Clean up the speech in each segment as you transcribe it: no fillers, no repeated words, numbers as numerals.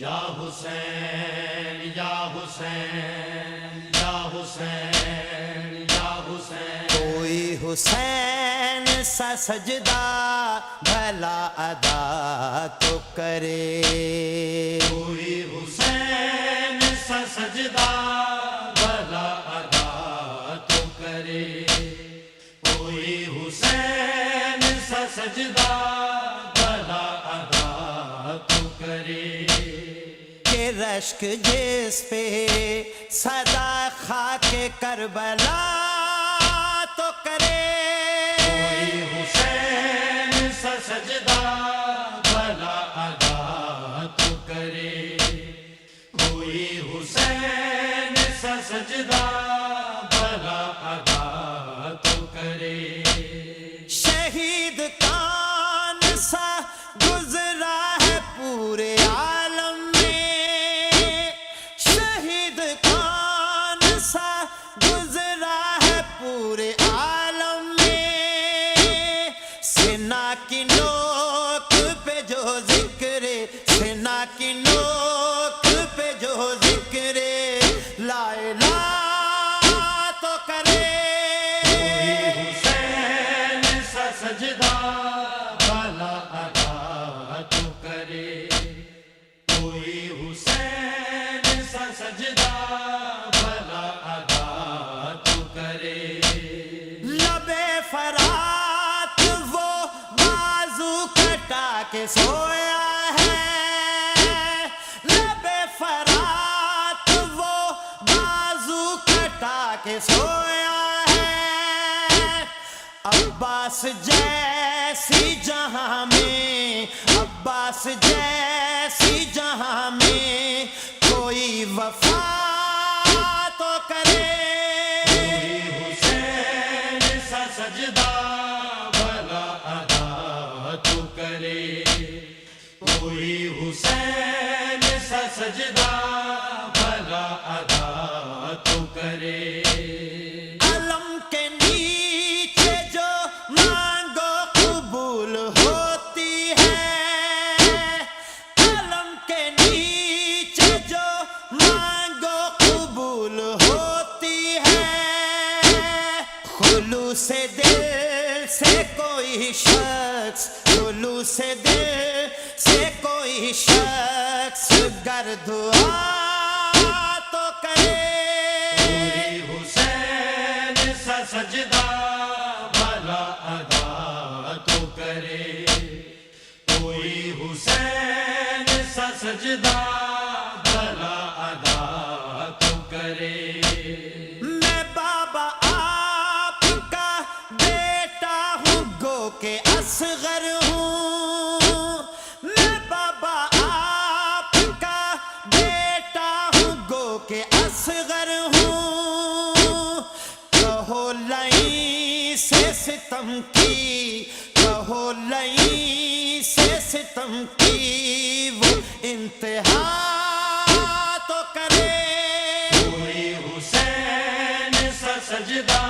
یا حسین یا حسین یا حسین یا حسین، کوئی حسین سا سجدہ بھلا ادا تو کرے، کوئی حسین سا سجدہ بھلا ادا تو کرے، کوئی حسین سا سجدہ بھلا ادا تو کرے، کہ رشک جس پہ صدا خاک کربلا تو کرے، کوئی حسین سا سجدہ بھلا ادا تو کرے، کوئی حسین سا سجدہ بھلا ادا تو کرے، شہید کون سا گزرا ہے پورے عالم میں، شہید کون سا گزرا ہے پورے عالم میں، سنا کی نوک پہ جو ذکر، سنا کی نوک پہ جو ذکر لا الہ تو کرے، کوئی حسین سا سجدہ بھلا ادا تو کرے، کوئی حسین سا سجدہ بھلا ادا تو کرے، لب فرات وہ بازو کٹا کے سویا ہے، لب فرات وہ بازو کٹا کے سویا ہے، عباس جیسی جہاں میں، عباس جیسی جہاں میں کوئی وفا تو کرے، کوئی حسین سا سجدہ بھلا ادا تو کرے، کوئی حسین سا سجدہ بھلا ادا تو کرے، علم کے نیچے جو مانگو قبول ہوتی ہے، علم کے نیچے جو مانگو قبول ہوتی ہے، خلوص دل سے کوئی شخص، خلوص دل سے کوئی شخص گر دعا تو کرے، کوئی حسین سا سجدہ بھلا ادا تو کرے، کوئی حسین سا سجدہ بھلا ادا تو کرے، میں بابا آپ کا بیٹا ہوں گو کہ اصغر ہوں، میں بابا آپ کا بیٹا ہوں گو کہ اصغر ہوں، کہو لئیں سے ستم کی، کہو لئیں سے ستم کی وہ انتہا تو کرے، کوئی حسین سا سجدہ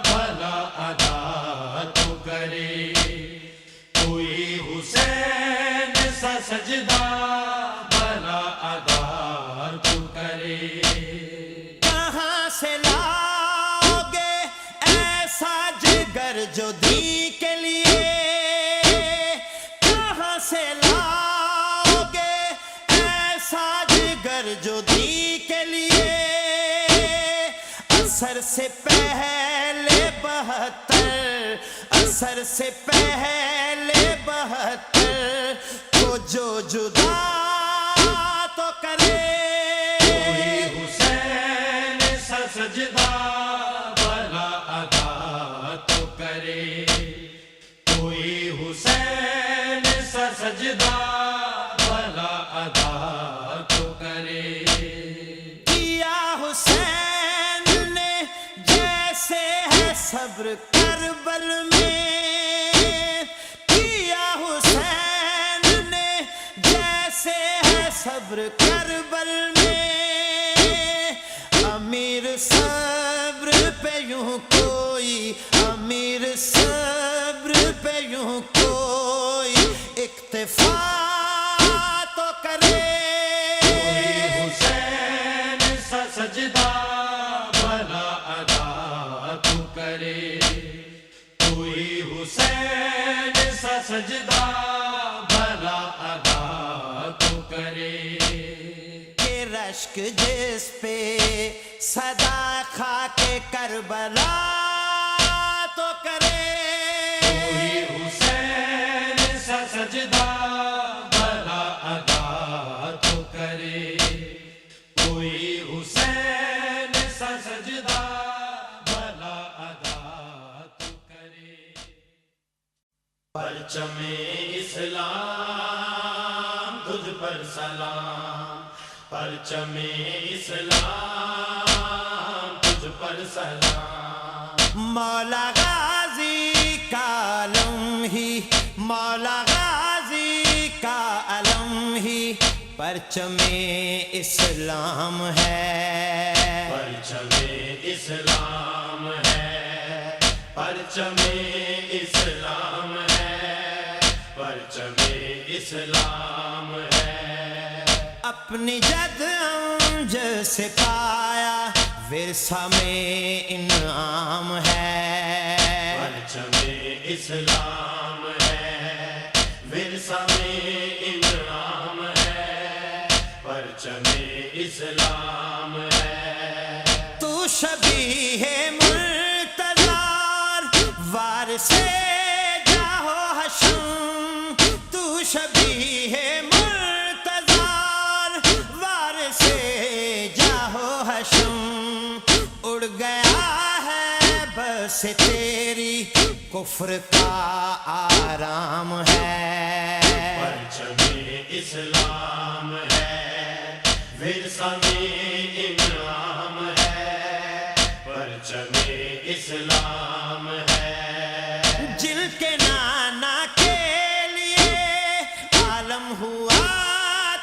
بھلا ادا تو کرے، کوئی حسین سا سجدہ بھلا ادا تو کرے، کہاں سے لاؤ گے ایسا جگر جو دین کے لیے، کہاں سے لاؤ گے ایسا جگر جو دین کے لیے، اثر سے پہلے 72، اثر سے پہلے 72 کو جو جدا تو کرے، کوئی حسین سا سجدہ بھلا ادا تو کرے، کوئی حسین سا سجدہ بھلا ادا تو کرے، کیا حسین نے جیسے ہے صبر کربل میں، کیا حسین نے جیسے ہے صبر کربل میں، امیر صبر پہ یوں کوئی، امیر صبر پہ یوں کوئی اکتفا تو کرے، کرے کہ رشک جس پہ صدا خاک کربلا تو کرے کوئی حسین سا سجدہ بھلا ادا تو کرے کوئی حسین سا سجدہ بھلا ادا تو کرے پرچم اسلام تجھ پر سلام پرچم اسلام تجھ پر سلام مولا غازی کا علم ہی مولا غازی کا علم ہی پرچم اسلام ہے پرچم اسلام ہے پرچم اسلام ہے پرچم اسلام ہے اپنی جد امجد سے پایا ورثہ میں انعام ہے پرچم اسلام ہے ورثہ میں انعام ہے پرچم اسلام ہے تو شبیہ مرتضار وارث جاہو حشم تو شبیہ مرتضار وارث جاہو حشم اڑ گیا ہے بس تیری کفر کا آرام ہے پرچم اسلام ہے ورثہ میں انعام ہے پرچم اسلام ہے جن کے نانا کے لیے عالم ہوا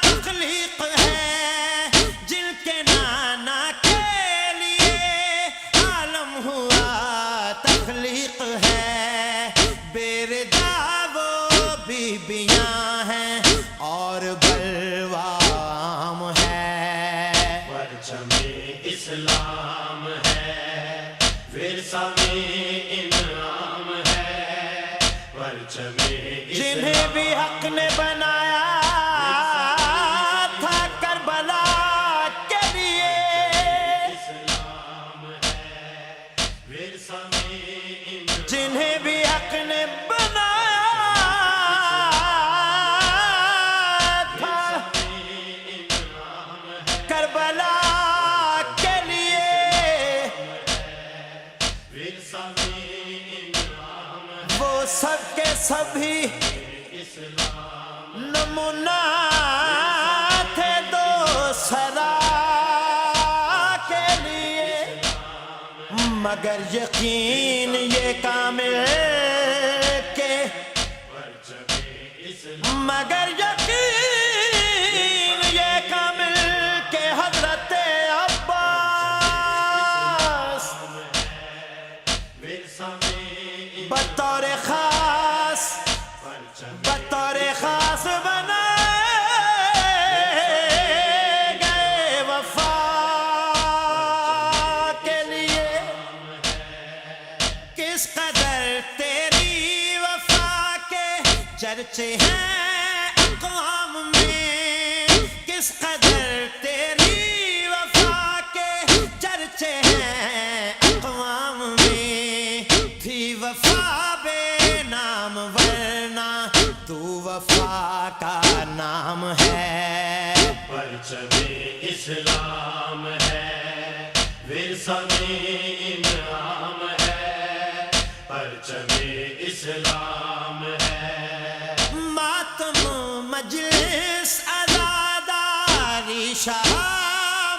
تخلیق ہے جن کے نانا کے لیے عالم ہوا تخلیق ہے بیردا وہ بیبیاں ہیں اور بلوا عام ہے پرچم اسلام ہے ورثہ میں انعام ہے پرچم جنہیں بھی حق نے بنایا تھا کربلا کے لیے اسلام ہے ورثہ میں جنہیں بھی حق نے بنایا تھا کربلا کے لیے ورثہ میں انعام ہے وہ سب کے سبھی نمونہ تھے دو سرا کے لیے مگر یقین یہ کامل کہ مگر یقین یہ کامل کہ حضرت عباس ورثہ میں بطور خاص بنائے گئے وفا کے لیے کس قدر تیری وفا کے چرچے ہیں اقوام میں کس قدر تیری وفا کے چرچے ہیں اقوام میں تھی وفا بے نام ورنہ تو وفا کا نام ہے پرچم اسلام ہے ورثہ میں انعام ہے پرچم اسلام ہے ماتم مجلس عزاداری شاہ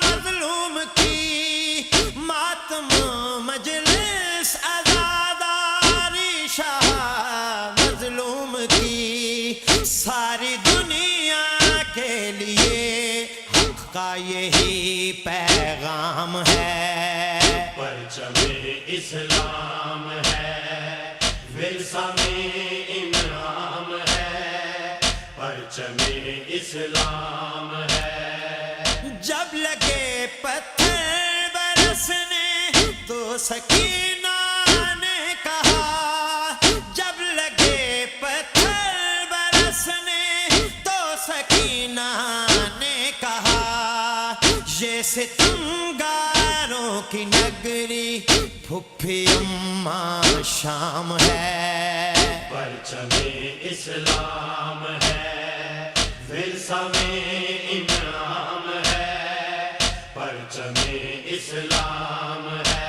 مظلوم کی ماتم مجلس عزاداری شاہ مظلوم کی ساری دنیا کے لیے حق کا یہی پیغام ہے پرچم اسلام ہے ورثہ میں انعام ہے پرچم اسلام ہے جب لگے پتھر برسنے تو سکینہ نے کہا جب لگے پتھر برسنے تو سکینہ پھپھی اماں شام ہے، پرچم اسلام ہے، ورثہ میں انعام ہے، پرچم اسلام ہے،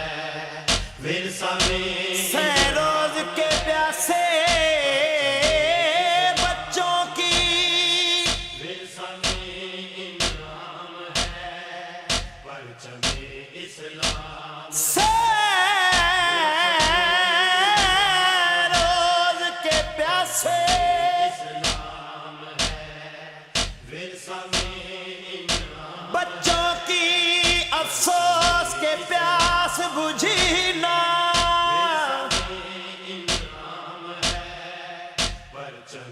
ورثہ میں سہروز کے پیاسے بچوں کی، ورثہ میں انعام ہے، پرچم اسلام سہروز کے پیاسے اسلام ہے، ورثہ میں انعام بچوں کی، افسوس کے پیاس بجھی نہ، انعام ہے، پرچم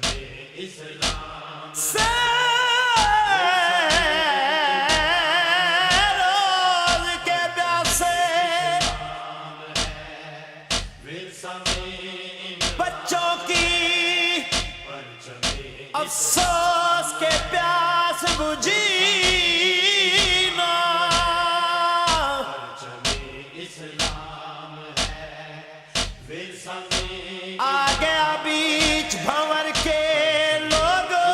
اسلام سہروز کے پیاسے ورثہ میں بچوں کی، پرچم افسوس کے پیاس بجھی نہ، اسلام ہے، ورثہ میں آ گیا بیچ بھنور کے لوگوں،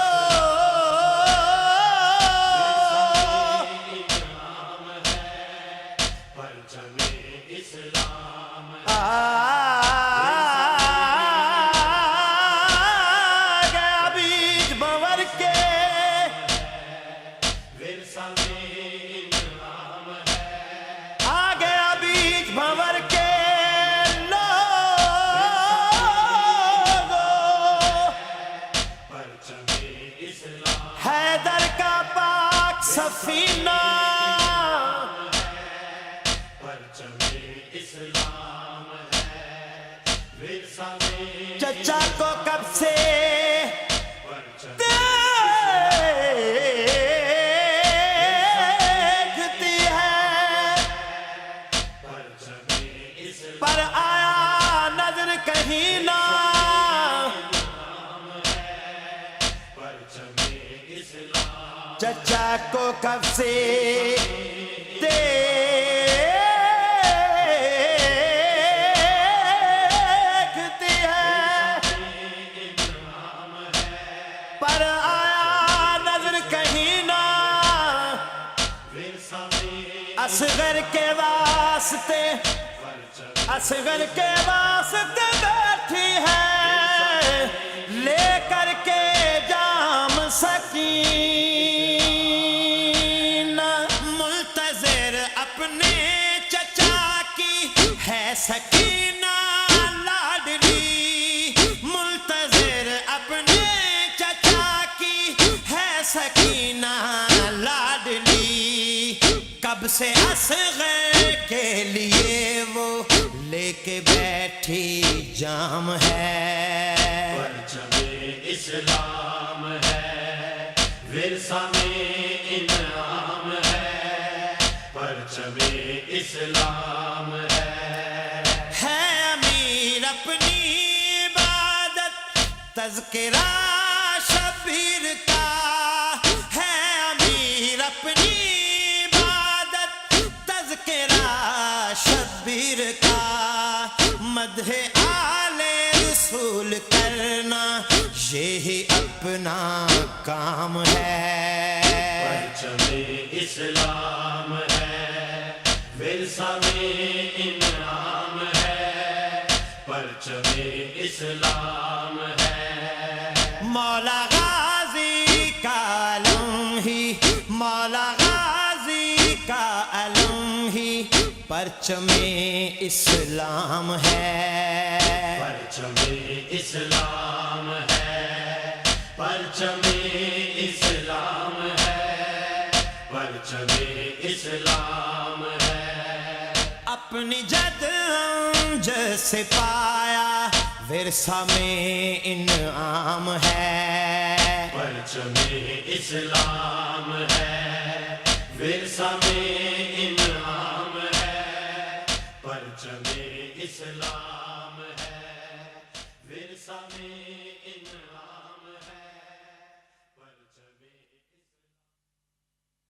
انعام ہے، پرچم اسلام آ گیا بیچ بھنور کے، ورثہ میں انعام ہے، آ گیا بیچ بھنور کے پرچم اسلام حیدر کا پاک سفینہ، پرچم اسلام ہے، ورثہ میں چچا کو کب سے پرچم دیکھتی ہے، پرچم اسلام پر آیا نظر کہیں نہ، پرچم اسلام چچا کو کب سے دیکھتی ہے، پر آیا نظر کہیں نہ، ورثہ میں اصغر کے واسطے، اصغر کے واسطے بیٹھی ہے، لے کر کے جام سکینہ، منتظر اپنے چچا کی ہے سکینہ لاڈلی، منتظر اپنے چچا کی ہے سکینہ لاڈلی، کب سے اصغر کے لیے وہ لے کے بیٹھی جام ہے، پرچم اسلام ہے، ورثہ میں انعام ہے، پرچم اسلام ہے امیر اپنی عبادت تذکرہ شبیر کا، ہے امیر اپنی عبادت تذکرہ شبیر کا، مدح آل رسول کرنا یہی اپنا کام ہے، پرچم اسلام ہے، ورثہ میں انعام ہے، پرچم اسلام ہے، مولا غازی کا علم ہی، مولا غازی کا علم ہی پرچم اسلام ہے، پرچم اسلام ہے، پرچم اسلام ہے، پرچم اسلام ہے، اپنی جد جیسے پایا ورثہ میں انعام ہے، پرچم اسلام ہے، ورثہ میں انعام ہے، پرچم اسلام ہے، ورثہ میں